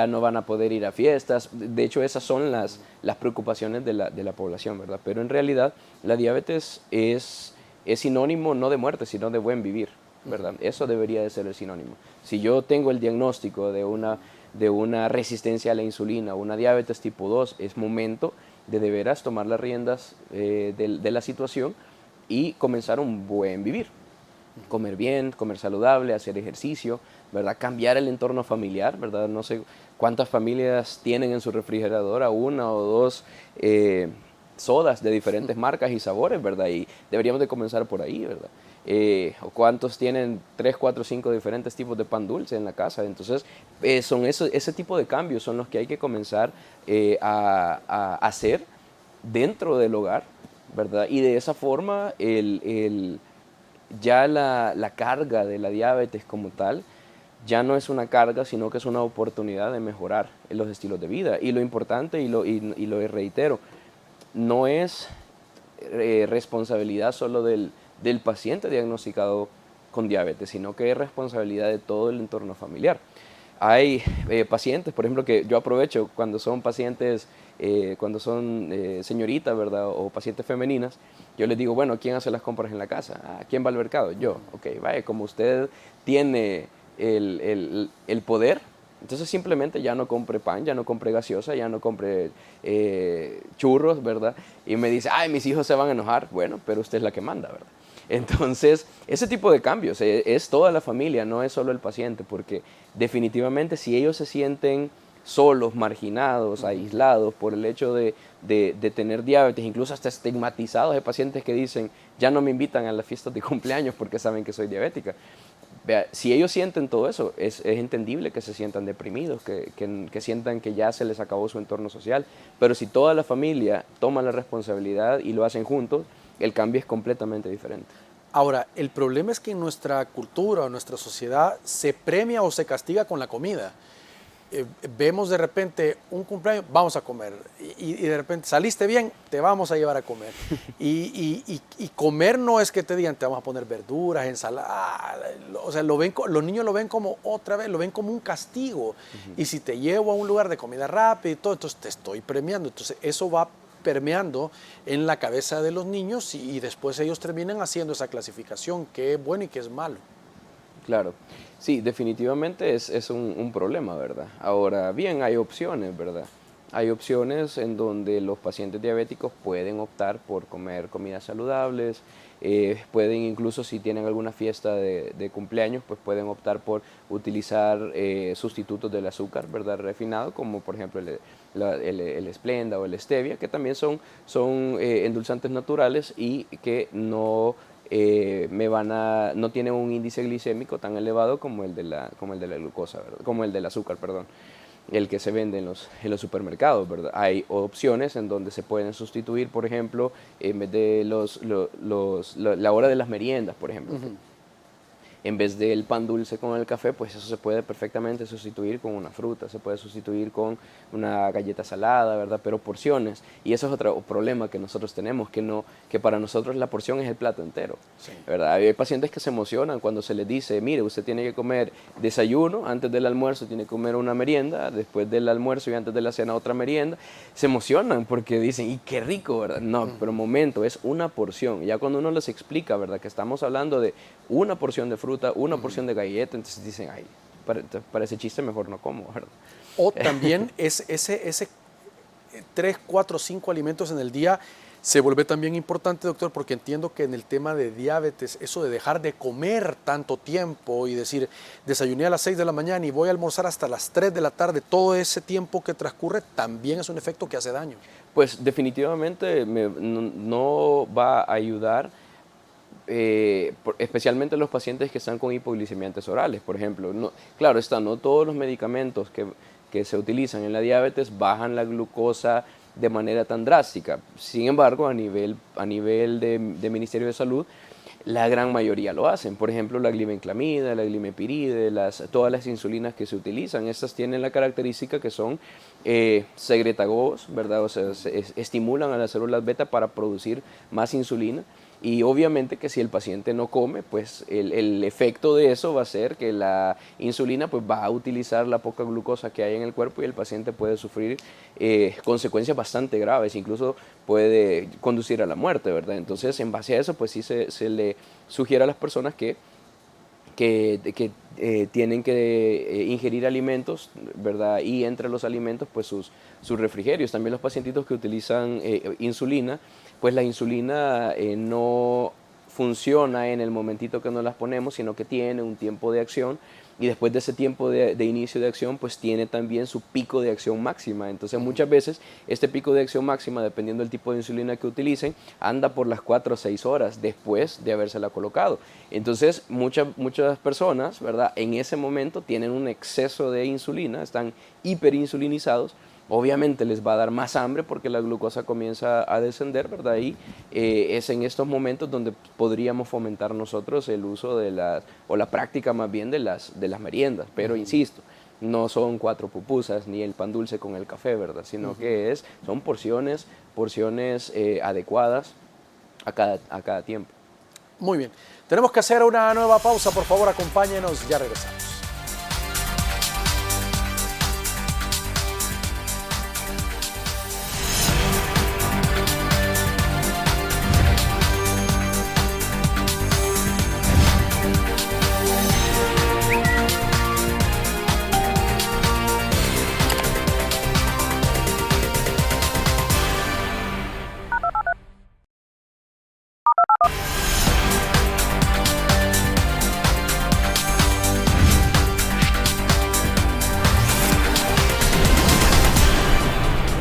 no van a poder ir a fiestas. De hecho, esas son las preocupaciones de la población, ¿verdad? Pero en realidad la diabetes es sinónimo no de muerte, sino de buen vivir, ¿verdad? Eso debería de ser el sinónimo. Si yo tengo el diagnóstico de una resistencia a la insulina, una diabetes tipo 2, es momento de veras tomar las riendas de la situación y comenzar un buen vivir. Comer bien, comer saludable, hacer ejercicio, ¿verdad? Cambiar el entorno familiar, ¿verdad? No sé cuántas familias tienen en su refrigeradora 1 o 2 sodas de diferentes marcas y sabores, ¿verdad? Y deberíamos de comenzar por ahí, ¿verdad? o cuántos tienen 3, 4, 5 diferentes tipos de pan dulce en la casa. Entonces, ese tipo de cambios son los que hay que comenzar a hacer dentro del hogar, ¿verdad? Y de esa forma, ya la carga de la diabetes como tal, ya no es una carga, sino que es una oportunidad de mejorar los estilos de vida. Y lo importante, y lo reitero, no es responsabilidad solo del paciente diagnosticado con diabetes, sino que es responsabilidad de todo el entorno familiar. Hay pacientes, por ejemplo, que yo aprovecho cuando son pacientes, cuando son señoritas, ¿verdad? O pacientes femeninas, yo les digo, bueno, ¿quién hace las compras en la casa? Ah, ¿quién va al mercado? Yo. Ok, vaya, como usted tiene el poder, entonces simplemente ya no compre pan, ya no compre gaseosa, ya no compre churros, ¿verdad? Y me dice, ay, mis hijos se van a enojar. Bueno, pero usted es la que manda, ¿verdad? Entonces, ese tipo de cambios es toda la familia, no es solo el paciente, porque definitivamente si ellos se sienten solos, marginados, aislados por el hecho de tener diabetes, incluso hasta estigmatizados, hay pacientes que dicen, ya no me invitan a las fiestas de cumpleaños porque saben que soy diabética. Vea, si ellos sienten todo eso, es entendible que se sientan deprimidos, que sientan que ya se les acabó su entorno social, pero si toda la familia toma la responsabilidad y lo hacen juntos, el cambio es completamente diferente. Ahora, el problema es que en nuestra cultura o nuestra sociedad se premia o se castiga con la comida. Vemos de repente un cumpleaños, vamos a comer, y de repente saliste bien, te vamos a llevar a comer. Y comer no es que te digan, te vamos a poner verduras, ensalada, o sea, los niños lo ven como otra vez, lo ven como un castigo. Y si te llevo a un lugar de comida rápida y todo, entonces te estoy premiando. Entonces eso va permeando en la cabeza de los niños y después ellos terminan haciendo esa clasificación, qué es bueno y qué es malo. Claro, sí, definitivamente es un problema, ¿verdad? Ahora bien, hay opciones, ¿verdad? Hay opciones en donde los pacientes diabéticos pueden optar por comer comidas saludables, pueden incluso si tienen alguna fiesta de cumpleaños, pues pueden optar por utilizar sustitutos del azúcar, ¿verdad? Refinado, como por ejemplo el Splenda o el Stevia, que también son endulzantes naturales y que no tiene un índice glicémico tan elevado como el de la glucosa, ¿verdad? Como el del azúcar, perdón, el que se vende en los supermercados, ¿verdad? Hay opciones en donde se pueden sustituir, por ejemplo, en vez de la hora de las meriendas, por ejemplo. En vez del pan dulce con el café, pues eso se puede perfectamente sustituir con una fruta, se puede sustituir con una galleta salada, ¿verdad? Pero porciones. Y eso es otro problema que nosotros tenemos, que para nosotros la porción es el plato entero, Sí. ¿verdad? Hay pacientes que se emocionan cuando se les dice, mire, usted tiene que comer desayuno, antes del almuerzo tiene que comer una merienda, después del almuerzo y antes de la cena otra merienda. Se emocionan porque dicen, ¡y qué rico!, ¿verdad? No, pero momento, es una porción. Ya cuando uno les explica, ¿verdad?, que estamos hablando de una porción de fruta, una porción de galleta, entonces dicen, ay, para ese chiste mejor no como, ¿verdad? O también ese 3, 4, 5 alimentos en el día se vuelve también importante, doctor, porque entiendo que en el tema de diabetes, eso de dejar de comer tanto tiempo y decir, desayuné a las 6 de la mañana y voy a almorzar hasta las 3 de la tarde, todo ese tiempo que transcurre también es un efecto que hace daño. Pues definitivamente no va a ayudar, especialmente los pacientes que están con hipoglicemiantes orales, por ejemplo. Claro está, no todos los medicamentos que se utilizan en la diabetes bajan la glucosa de manera tan drástica. Sin embargo, a nivel de Ministerio de Salud, la gran mayoría lo hacen. Por ejemplo, la glibenclamida, la glimepiride, todas las insulinas que se utilizan, estas tienen la característica que son secretagos, ¿verdad? O sea, estimulan a las células beta para producir más insulina. Y obviamente que si el paciente no come, pues el efecto de eso va a ser que la insulina pues va a utilizar la poca glucosa que hay en el cuerpo y el paciente puede sufrir consecuencias bastante graves, incluso puede conducir a la muerte, ¿verdad? Entonces, en base a eso, pues sí se le sugiere a las personas que tienen que ingerir alimentos, ¿verdad? Y entre los alimentos, pues sus refrigerios. También los pacientitos que utilizan insulina, pues la insulina no funciona en el momentito que nos las ponemos, sino que tiene un tiempo de acción y después de ese tiempo de inicio de acción, pues tiene también su pico de acción máxima. Entonces muchas veces este pico de acción máxima, dependiendo del tipo de insulina que utilicen, anda por las 4 o 6 horas después de habérsela colocado. Entonces muchas personas, ¿verdad?, en ese momento tienen un exceso de insulina, están hiperinsulinizados. Obviamente les va a dar más hambre porque la glucosa comienza a descender, ¿verdad? Y es en estos momentos donde podríamos fomentar nosotros el uso de o la práctica más bien de las meriendas. Pero insisto, no son 4 pupusas ni el pan dulce con el café, ¿verdad? Sino que son porciones adecuadas a cada tiempo. Muy bien. Tenemos que hacer una nueva pausa. Por favor, acompáñenos. Ya regresamos.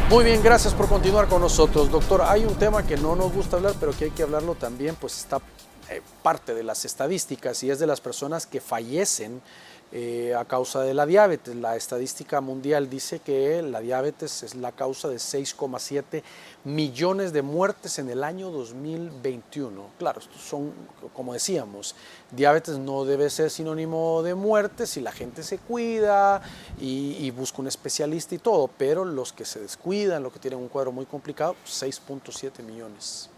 Muy bien, gracias por continuar con nosotros. Doctor, hay un tema que no nos gusta hablar, pero que hay que hablarlo también, pues está parte de las estadísticas y es de las personas que fallecen a causa de la diabetes. La estadística mundial dice que la diabetes es la causa de 6,7 millones de muertes en el año 2021. Claro, estos son, como decíamos, diabetes no debe ser sinónimo de muerte si la gente se cuida y busca un especialista y todo, pero los que se descuidan, los que tienen un cuadro muy complicado, 6,7 millones.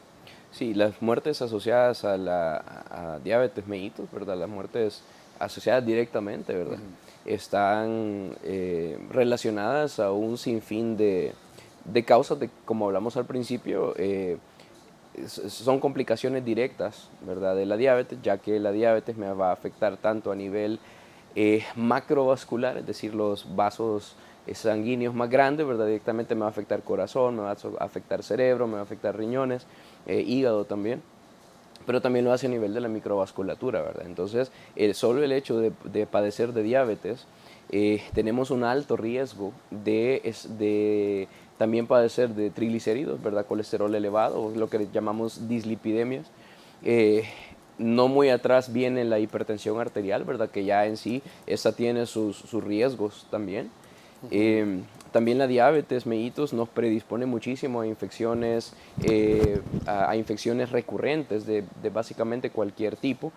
Sí, las muertes asociadas a diabetes mellitus, ¿verdad? Las muertes asociadas directamente, ¿verdad? Están relacionadas a un sinfín de causas, como hablamos al principio, son complicaciones directas, ¿verdad?, de la diabetes, ya que la diabetes me va a afectar tanto a nivel macrovascular, es decir, los vasos sanguíneos más grandes, ¿verdad? Directamente me va a afectar corazón, me va a afectar cerebro, me va a afectar riñones, hígado también, pero también lo hace a nivel de la microvasculatura, ¿verdad? Entonces, solo el hecho de padecer de diabetes, tenemos un alto riesgo de también padecer de triglicéridos, ¿verdad? Colesterol elevado, lo que llamamos dislipidemias. No muy atrás viene la hipertensión arterial, ¿verdad?, que ya en sí, esta tiene sus riesgos también. También la diabetes mellitus nos predispone muchísimo a infecciones, a infecciones recurrentes de básicamente cualquier tipo.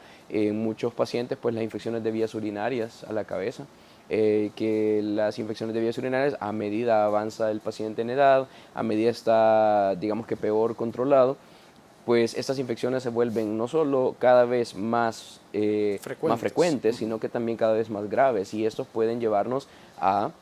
Muchos pacientes, pues las infecciones de vías urinarias a la cabeza, que las infecciones de vías urinarias, a medida avanza el paciente en edad, a medida está, digamos que peor controlado, pues estas infecciones se vuelven no solo cada vez más frecuentes, sino que también cada vez más graves, y estos pueden llevarnos a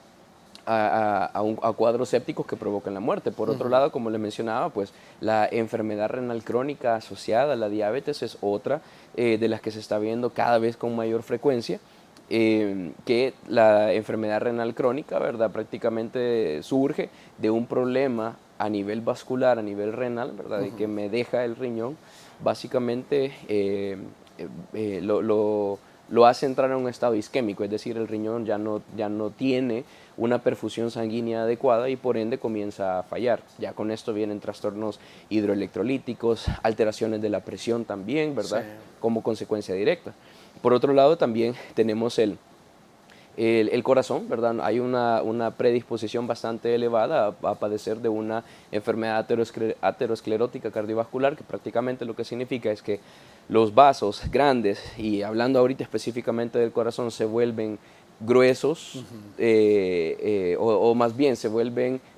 cuadros sépticos que provocan la muerte. Por otro lado, como les mencionaba, pues la enfermedad renal crónica asociada a la diabetes es otra de las que se está viendo cada vez con mayor frecuencia, que la enfermedad renal crónica, ¿verdad?, prácticamente surge de un problema a nivel vascular, a nivel renal, ¿verdad?, de que me deja el riñón, básicamente lo hace entrar en un estado isquémico, es decir, el riñón ya no tiene una perfusión sanguínea adecuada y por ende comienza a fallar. Ya con esto vienen trastornos hidroelectrolíticos, alteraciones de la presión también, ¿verdad?, sí, como consecuencia directa. Por otro lado, también tenemos el corazón, ¿verdad? Hay una predisposición bastante elevada a padecer de una enfermedad aterosclerótica cardiovascular, que prácticamente lo que significa es que los vasos grandes, y hablando ahorita específicamente del corazón, se vuelven gruesos, o más bien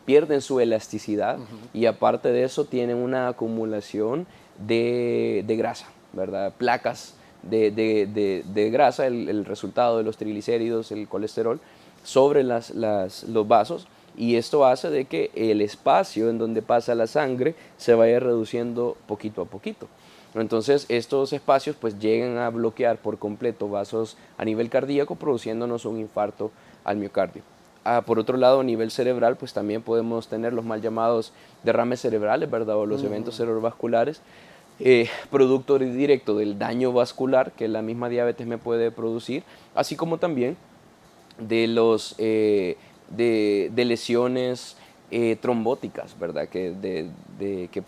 pierden su elasticidad, y aparte de eso tienen una acumulación de grasa, ¿verdad? Placas de grasa, el resultado de los triglicéridos, el colesterol, sobre los vasos, y esto hace de que el espacio en donde pasa la sangre se vaya reduciendo poquito a poquito. Entonces estos espacios pues llegan a bloquear por completo vasos a nivel cardíaco, produciéndonos un infarto al miocardio. Por otro lado, a nivel cerebral, pues también podemos tener los mal llamados derrames cerebrales, ¿verdad?, o los eventos cerebrovasculares, producto directo del daño vascular que la misma diabetes me puede producir, así como también de, de lesiones trombóticas, ¿verdad? Que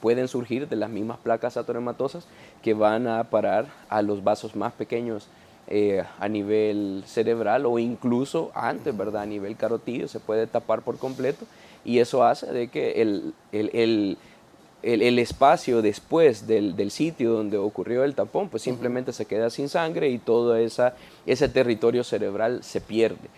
pueden surgir de las mismas placas ateromatosas que van a parar a los vasos más pequeños a nivel cerebral o incluso antes, ¿verdad? A nivel carotidio se puede tapar por completo y eso hace de que el espacio después del sitio donde ocurrió el tapón, pues simplemente se queda sin sangre y todo ese territorio cerebral se pierde.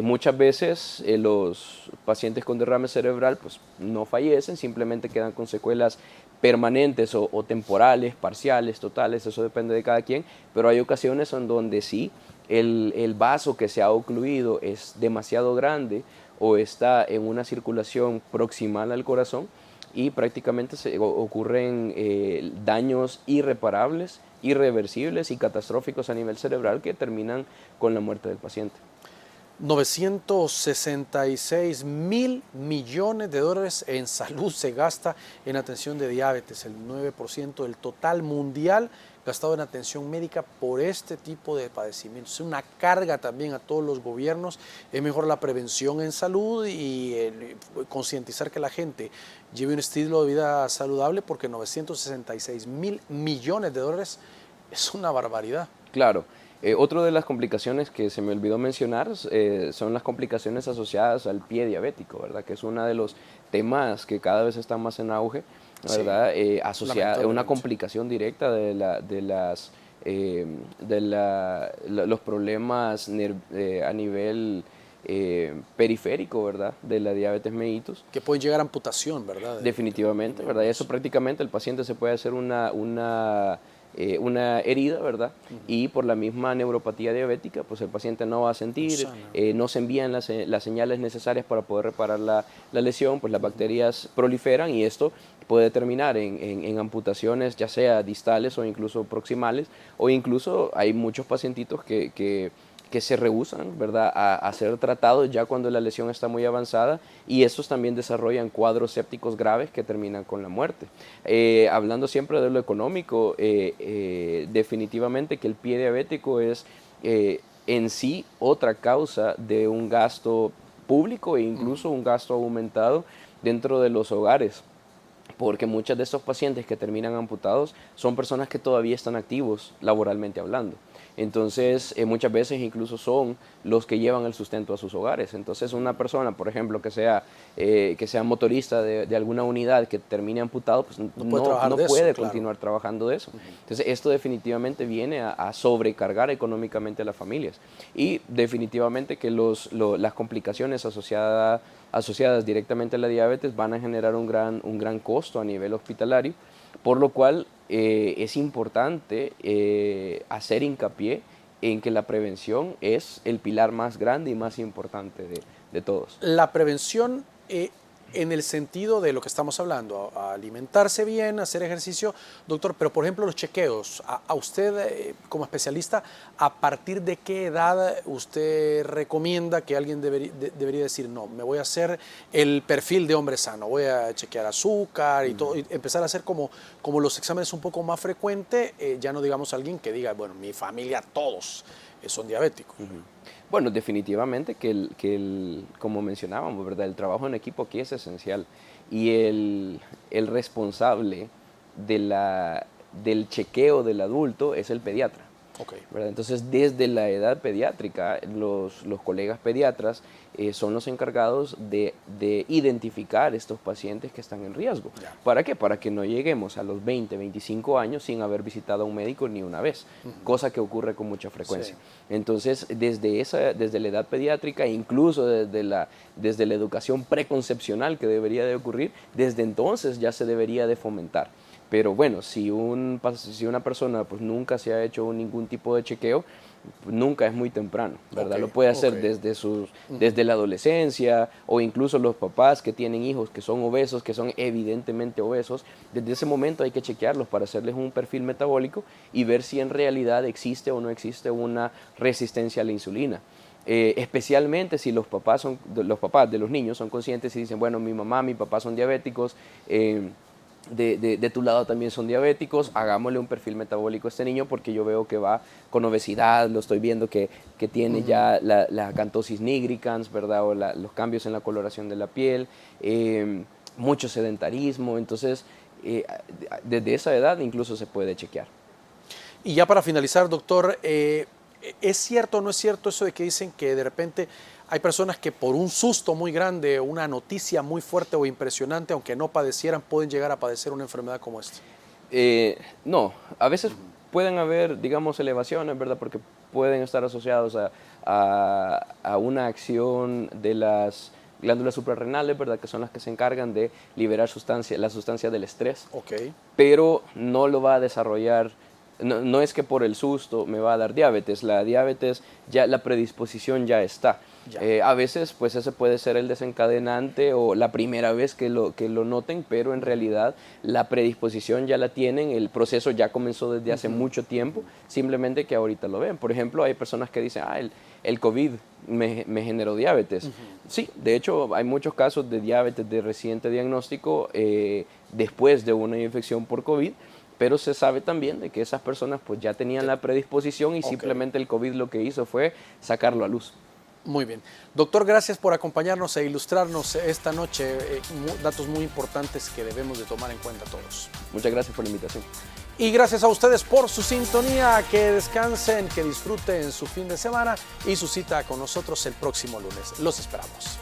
Muchas veces los pacientes con derrame cerebral pues, no fallecen, simplemente quedan con secuelas permanentes o temporales, parciales, totales, eso depende de cada quien, pero hay ocasiones en donde sí el vaso que se ha ocluido es demasiado grande o está en una circulación proximal al corazón y prácticamente ocurren daños irreparables, irreversibles y catastróficos a nivel cerebral que terminan con la muerte del paciente. 966.000 millones de dólares en salud se gasta en atención de diabetes, el 9% del total mundial gastado en atención médica por este tipo de padecimientos. Es una carga también a todos los gobiernos. Es mejor la prevención en salud y concientizar que la gente lleve un estilo de vida saludable, porque 966.000 millones de dólares es una barbaridad. Claro. Otra de las complicaciones que se me olvidó mencionar son las complicaciones asociadas al pie diabético, ¿verdad? Que es uno de los temas que cada vez está más en auge, ¿verdad? Sí, asociada a una complicación directa de los problemas a nivel periférico, ¿verdad? De la diabetes mellitus. Que pueden llegar a amputación, ¿verdad? Definitivamente, ¿verdad? Y eso prácticamente el paciente se puede hacer una herida, ¿verdad? Y por la misma neuropatía diabética, pues el paciente no va a sentir, no se envían las señales necesarias para poder reparar la lesión, pues las bacterias proliferan y esto puede terminar en amputaciones, ya sea distales o incluso proximales, o incluso hay muchos pacientitos que se rehúsan, ¿verdad?, a ser tratados ya cuando la lesión está muy avanzada y estos también desarrollan cuadros sépticos graves que terminan con la muerte. Hablando siempre de lo económico, definitivamente que el pie diabético es en sí otra causa de un gasto público e incluso un gasto aumentado dentro de los hogares, porque muchos de estos pacientes que terminan amputados son personas que todavía están activos laboralmente hablando. Entonces, muchas veces incluso son los que llevan el sustento a sus hogares. Entonces, una persona, por ejemplo, que sea motorista de alguna unidad que termine amputado, pues no puede continuar trabajando de eso. Entonces, esto definitivamente viene a sobrecargar económicamente a las familias. Y definitivamente que las complicaciones asociadas directamente a la diabetes van a generar un gran costo a nivel hospitalario, por lo cual es importante hacer hincapié en que la prevención es el pilar más grande y más importante de todos. La prevención en el sentido de lo que estamos hablando, a alimentarse bien, hacer ejercicio, doctor, pero por ejemplo los chequeos, a usted como especialista, ¿a partir de qué edad usted recomienda que alguien debería decir, no, me voy a hacer el perfil de hombre sano, voy a chequear azúcar y todo, y empezar a hacer como los exámenes un poco más frecuentes, ya no digamos alguien que diga, bueno, mi familia todos son diabéticos? Bueno, definitivamente que como mencionábamos, ¿verdad? El trabajo en equipo aquí es esencial y el responsable del chequeo del adulto es el pediatra. Okay. ¿Verdad? Entonces, desde la edad pediátrica, los colegas pediatras son los encargados de identificar estos pacientes que están en riesgo. Yeah. ¿Para qué? Para que no lleguemos a los 20, 25 años sin haber visitado a un médico ni una vez, cosa que ocurre con mucha frecuencia. Sí. Entonces, desde la edad pediátrica, incluso desde la educación preconcepcional que debería de ocurrir, desde entonces ya se debería de fomentar. Pero bueno, si una persona pues nunca se ha hecho ningún tipo de chequeo, nunca es muy temprano, ¿verdad? Okay, lo puede hacer desde la adolescencia o incluso los papás que tienen hijos que son obesos, que son evidentemente obesos. Desde ese momento hay que chequearlos para hacerles un perfil metabólico y ver si en realidad existe o no existe una resistencia a la insulina. Especialmente si los papás de los niños son conscientes y dicen, bueno, mi mamá, mi papá son diabéticos, de tu lado también son diabéticos, hagámosle un perfil metabólico a este niño porque yo veo que va con obesidad, lo estoy viendo que tiene ya la acantosis nigricans, ¿verdad? O los cambios en la coloración de la piel, mucho sedentarismo, entonces desde esa edad incluso se puede chequear. Y ya para finalizar, doctor, ¿es cierto o no es cierto eso de que dicen que de repente hay personas que por un susto muy grande, una noticia muy fuerte o impresionante, aunque no padecieran, pueden llegar a padecer una enfermedad como esta? No, a veces pueden haber, digamos, elevaciones, ¿verdad? Porque pueden estar asociados a una acción de las glándulas suprarrenales, ¿verdad? Que son las que se encargan de liberar la sustancia del estrés. Ok. Pero no lo va a desarrollar. No es que por el susto me va a dar diabetes, la diabetes, ya la predisposición ya está. A veces pues ese puede ser el desencadenante o la primera vez que lo noten, pero en realidad la predisposición ya la tienen, el proceso ya comenzó desde hace mucho tiempo, simplemente que ahorita lo ven. Por ejemplo, hay personas que dicen, el COVID me generó diabetes. Sí, de hecho hay muchos casos de diabetes de reciente diagnóstico después de una infección por COVID, pero se sabe también de que esas personas pues ya tenían la predisposición y simplemente el COVID lo que hizo fue sacarlo a luz. Muy bien. Doctor, gracias por acompañarnos e ilustrarnos esta noche datos muy importantes que debemos de tomar en cuenta todos. Muchas gracias por la invitación. Y gracias a ustedes por su sintonía, que descansen, que disfruten su fin de semana y su cita con nosotros el próximo lunes. Los esperamos.